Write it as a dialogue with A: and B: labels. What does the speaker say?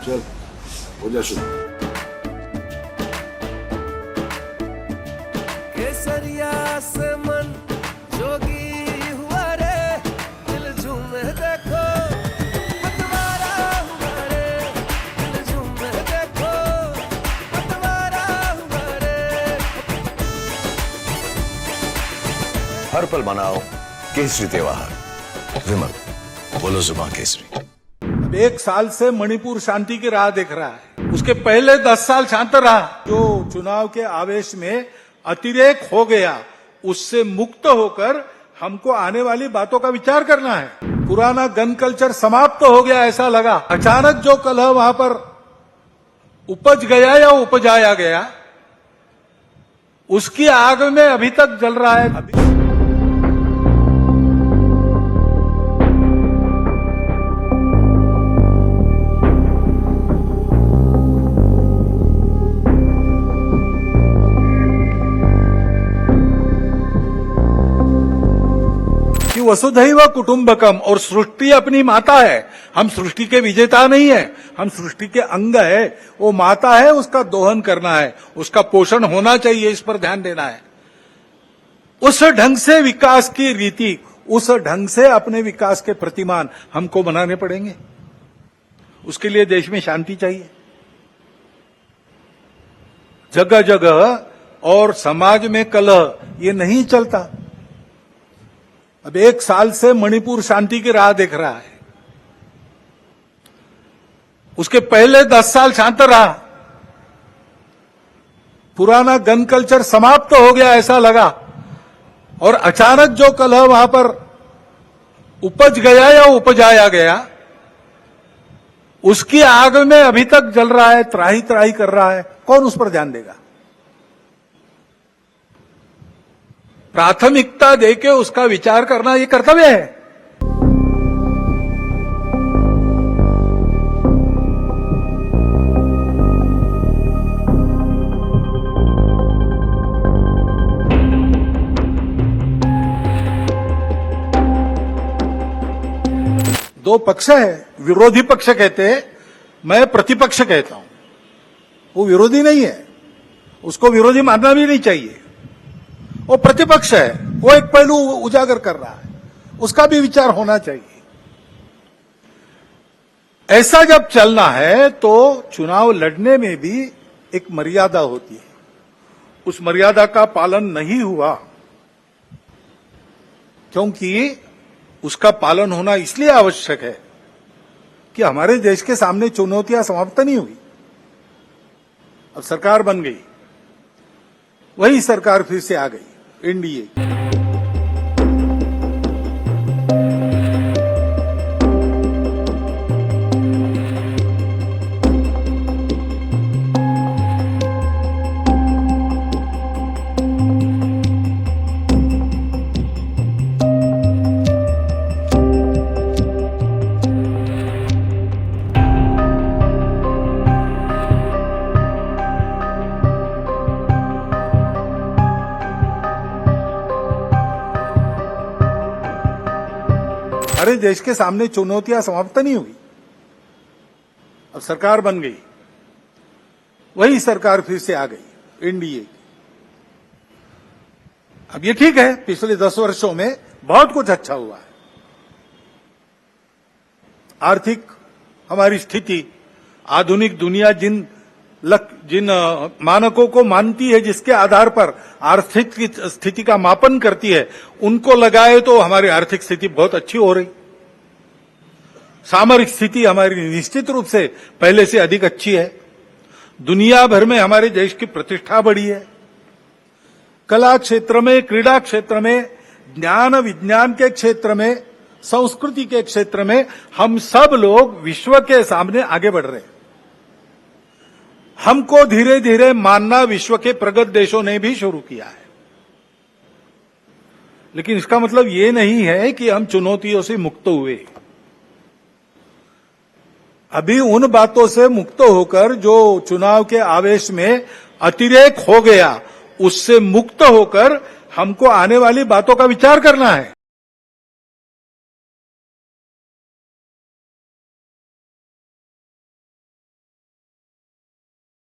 A: चल हो जा शुरू।
B: केसरिया से मन जोगी हुआ रे, दिल झूमे देखो पतवारा हुआ रे, दिल झूमे देखो पतवारा हुआ रे।
C: हर पल मनाओ केसरी त्योहार। विमल बोलो जुबान केसरी।
D: अब 1 साल से मणिपुर शांति की राह देख रहा है। उसके पहले 10 साल शांत रहा। जो चुनाव के आवेश में अतिरेक हो गया, उससे मुक्त होकर हमको आने वाली बातों का विचार करना है। पुराना गन कल्चर समाप्त हो गया ऐसा लगा। अचानक जो कलह वहां पर उपज गया या उपजाया गया, उसकी आग में अभी तक जल रहा है। कि वसुधैव कुटुंबकम, और सृष्टि अपनी माता है। हम सृष्टि के विजेता नहीं है, हम सृष्टि के अंग है। वो माता है, उसका दोहन करना है, उसका पोषण होना चाहिए, इस पर ध्यान देना है। उस ढंग से विकास की रीति, उस ढंग से अपने विकास के प्रतिमान हमको बनाने पड़ेंगे। उसके लिए देश में शांति चाहिए जगह जगह, और समाज में कलह ये नहीं चलता। अब 1 साल से मणिपुर शांति की राह देख रहा है। उसके पहले 10 साल शांत रहा। पुराना गन कल्चर समाप्त हो गया ऐसा लगा, और अचानक जो कलह वहां पर उपज गया या उपजाया गया, उसकी आग में अभी तक जल रहा है, त्राही त्राही कर रहा है। कौन उस पर ध्यान देगा? प्राथमिकता देके उसका विचार करना ये कर्तव्य है। दो पक्ष है, विरोधी पक्ष कहते हैं, मैं प्रतिपक्ष कहता हूं। वो विरोधी नहीं है, उसको विरोधी मानना भी नहीं चाहिए। वो प्रतिपक्ष है, वो एक पहलू उजागर कर रहा है, उसका भी विचार होना चाहिए। ऐसा जब चलना है तो चुनाव लड़ने में भी एक मर्यादा होती है। उस मर्यादा का पालन नहीं हुआ, क्योंकि उसका पालन होना इसलिए आवश्यक है कि हमारे देश के सामने चुनौतियां समाप्त नहीं हुई। अब सरकार बन गई, वही सरकार फिर से आ गई, एनडीए। हमारे देश के सामने चुनौतियां समाप्त नहीं हुई। अब सरकार बन गई, वही सरकार फिर से आ गई, एनडीए। अब ये ठीक है, पिछले 10 वर्षों में बहुत कुछ अच्छा हुआ है। आर्थिक हमारी स्थिति, आधुनिक दुनिया जिन मानकों को मानती है, जिसके आधार पर आर्थिक स्थिति का मापन करती है, उनको लगाए तो हमारी आर्थिक स्थिति बहुत अच्छी हो रही। सामरिक स्थिति हमारी निश्चित रूप से पहले से अधिक अच्छी है। दुनिया भर में हमारे देश की प्रतिष्ठा बढ़ी है। कला क्षेत्र में, क्रीड़ा क्षेत्र में, ज्ञान विज्ञान के क्षेत्र में, संस्कृति के क्षेत्र में हम सब लोग विश्व के सामने आगे बढ़ रहे हैं। हमको धीरे धीरे मानना विश्व के प्रगत देशों ने भी शुरू किया है। लेकिन इसका मतलब ये नहीं है कि हम चुनौतियों से मुक्त हुए। अभी उन बातों से मुक्त होकर, जो चुनाव के आवेश में अतिरेक हो गया, उससे मुक्त होकर हमको आने वाली बातों का विचार करना है।